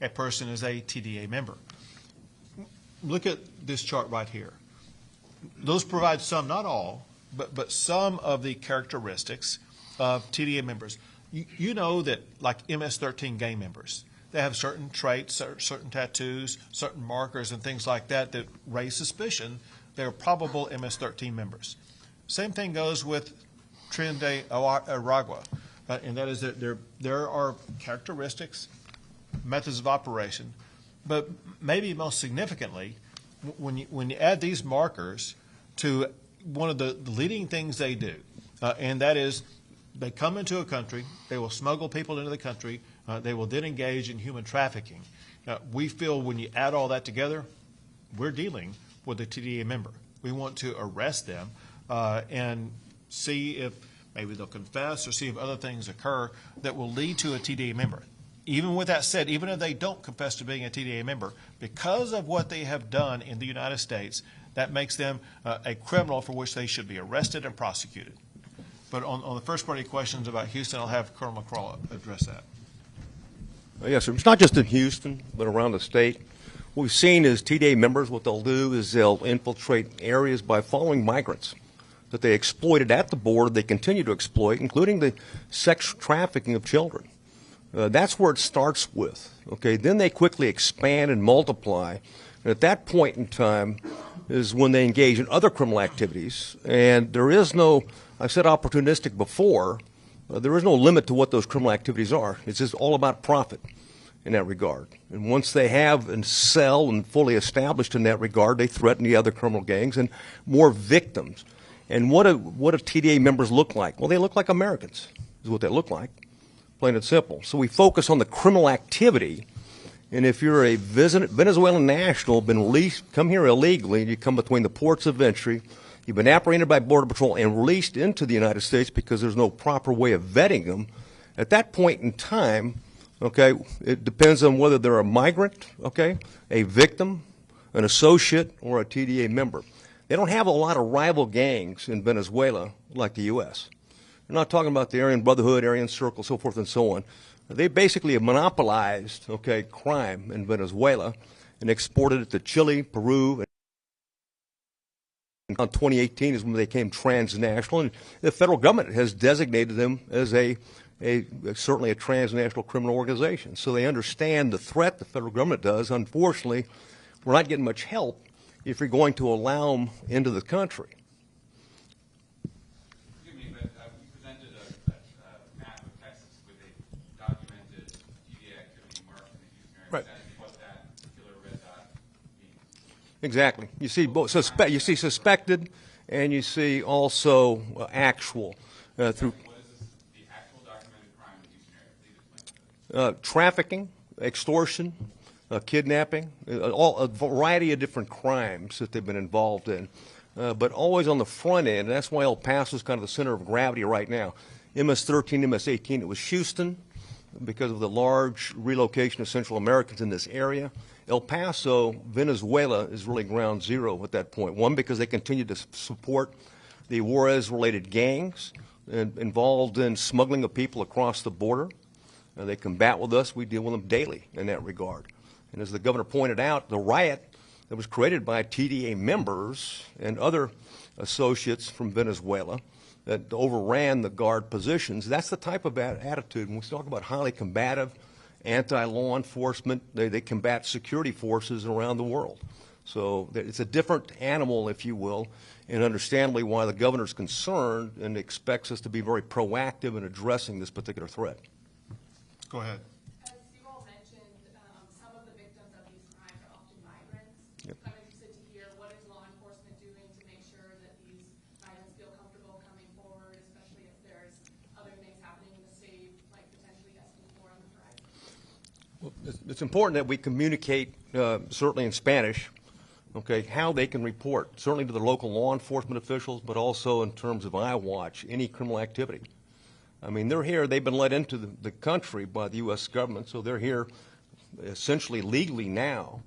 a person is a TDA member. Look at this chart right here. Those provide some, not all, but some of the characteristics of TDA members. You know that, like MS-13 gang members, they have certain traits, certain tattoos, certain markers and things like that that raise suspicion they're probable MS-13 members. Same thing goes with Tren de Aragua, and that is that there are characteristics, methods of operation, but maybe most significantly, when you add these markers to one of the leading things they do, and that is they come into a country, they will smuggle people into the country, they will then engage in human trafficking. We feel when you add all that together, we're dealing with a TDA member. We want to arrest them and see if maybe they'll confess or see if other things occur that will lead to a TDA member. Even with that said, even if they don't confess to being a TDA member, because of what they have done in the United States, that makes them a criminal for which they should be arrested and prosecuted. But on the first part of your questions about Houston, I'll have Colonel McCraw address that. Yes, sir. It's not just in Houston, but around the state. What we've seen is TDA members, what they'll do is they'll infiltrate areas by following migrants that they exploited at the border, they continue to exploit, including the sex trafficking of children. That's where it starts with. Okay, then they quickly expand and multiply. And at that point in time is when they engage in other criminal activities. And there is no, I've said opportunistic before, there is no limit to what those criminal activities are. It's just all about profit in that regard. And once they have and sell and fully established in that regard, they threaten the other criminal gangs and more victims. And what do TDA members look like? Well, they look like Americans, is what they look like, plain and simple. So we focus on the criminal activity. And if you're a Venezuelan national, been released, come here illegally, and you come between the ports of entry, you've been apprehended by Border Patrol and released into the United States because there's no proper way of vetting them, at that point in time, okay, it depends on whether they're a migrant, okay, a victim, an associate, or a TDA member. They don't have a lot of rival gangs in Venezuela like the U.S. They're not talking about the Aryan Brotherhood, Aryan Circle, so forth and so on. They basically have monopolized, okay, crime in Venezuela and exported it to Chile, Peru. And 2018 is when they became transnational, and the federal government has designated them as certainly a transnational criminal organization. So they understand the threat the federal government does. Unfortunately, we're not getting much help if you're going to allow them into the country. Excuse me, but you presented a map of Texas with a documented TDA activity marked in the Houston area. Right. That is what that particular red dot means. Exactly. You see both you see suspected, and you see also actual through. What is this, the actual documented crime in the Houston area? Please explain that. Trafficking, extortion, kidnapping, a variety of different crimes that they've been involved in, but always on the front end. And that's why El Paso is kind of the center of gravity right now. MS-13, MS-18, it was Houston because of the large relocation of Central Americans in this area. El Paso, Venezuela, is really ground zero at that point. One, because they continue to support the Juarez-related gangs involved in smuggling of people across the border. They combat with us. We deal with them daily in that regard. And as the governor pointed out, the riot that was created by TDA members and other associates from Venezuela that overran the guard positions, that's the type of attitude. When we talk about highly combative, anti-law enforcement, they combat security forces around the world. So it's a different animal, if you will, and understandably why the governor's concerned and expects us to be very proactive in addressing this particular threat. Go ahead. As you all mentioned, some of the victims of these crimes are often migrants. Yep. I'm interested to hear what is law enforcement doing to make sure that these migrants feel comfortable coming forward, especially if there's other things happening in the state, like potentially S4 on the horizon. Well, it's important that we communicate, certainly in Spanish, okay, how they can report, certainly to the local law enforcement officials, but also in terms of iWatch, any criminal activity. I mean, they're here, they've been let into the country by the U.S. government, so they're here essentially legally now,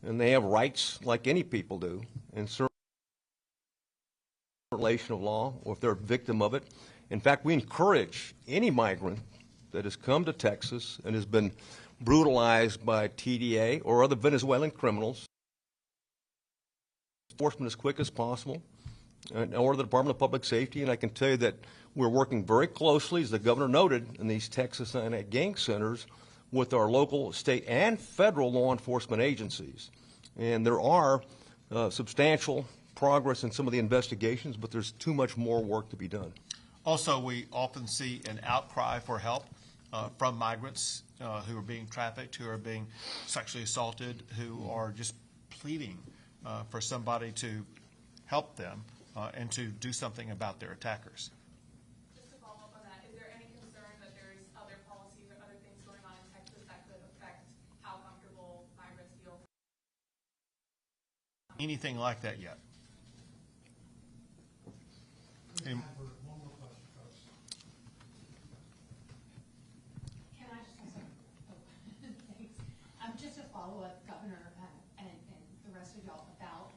and they have rights like any people do, and certain violation of law, or if they're a victim of it. In fact, we encourage any migrant that has come to Texas and has been brutalized by TDA or other Venezuelan criminals. Enforcement as quick as possible, or the Department of Public Safety, and I can tell you that we're working very closely, as the governor noted, in these Texas and gang centers with our local, state, and federal law enforcement agencies. And there are substantial progress in some of the investigations, but there's too much more work to be done. Also, we often see an outcry for help from migrants who are being trafficked, who are being sexually assaulted, who are just pleading for somebody to help them and to do something about their attackers. Just to follow up on that, is there any concern that there's other policies or other things going on in Texas that could affect how comfortable migrants feel? Anything like that yet? One more question, folks. Can I just say something? Oh, thanks. Just to follow up, Governor, and the rest of y'all about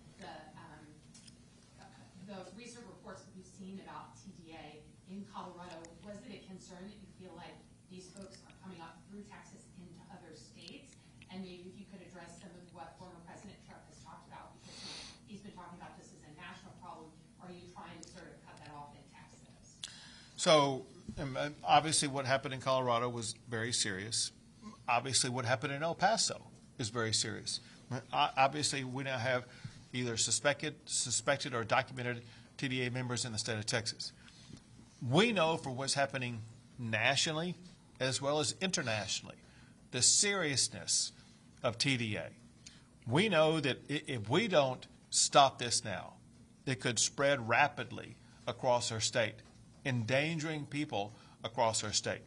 the recent reports that we've seen about TDA in Colorado. Was it a concern that you feel like these folks are coming up through Texas into other states? And maybe if you could address some of what former President Trump has talked about, because he's been talking about this as a national problem. Are you trying to sort of cut that off in Texas? So obviously what happened in Colorado was very serious. Obviously what happened in El Paso is very serious. Obviously we now have either suspected or documented TDA members in the state of Texas. We know for what's happening nationally as well as internationally, the seriousness of TDA. We know that if we don't stop this now, it could spread rapidly across our state, endangering people across our state.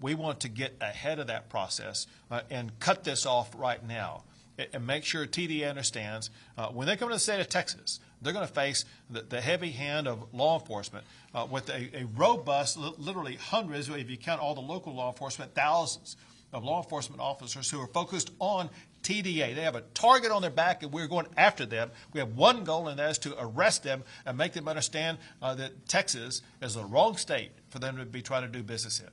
We want to get ahead of that process and cut this off right now and make sure TDA understands when they come to the state of Texas, they're going to face the heavy hand of law enforcement with a robust, literally hundreds, if you count all the local law enforcement, thousands of law enforcement officers who are focused on TDA. They have a target on their back, and we're going after them. We have one goal, and that is to arrest them and make them understand that Texas is the wrong state for them to be trying to do business in.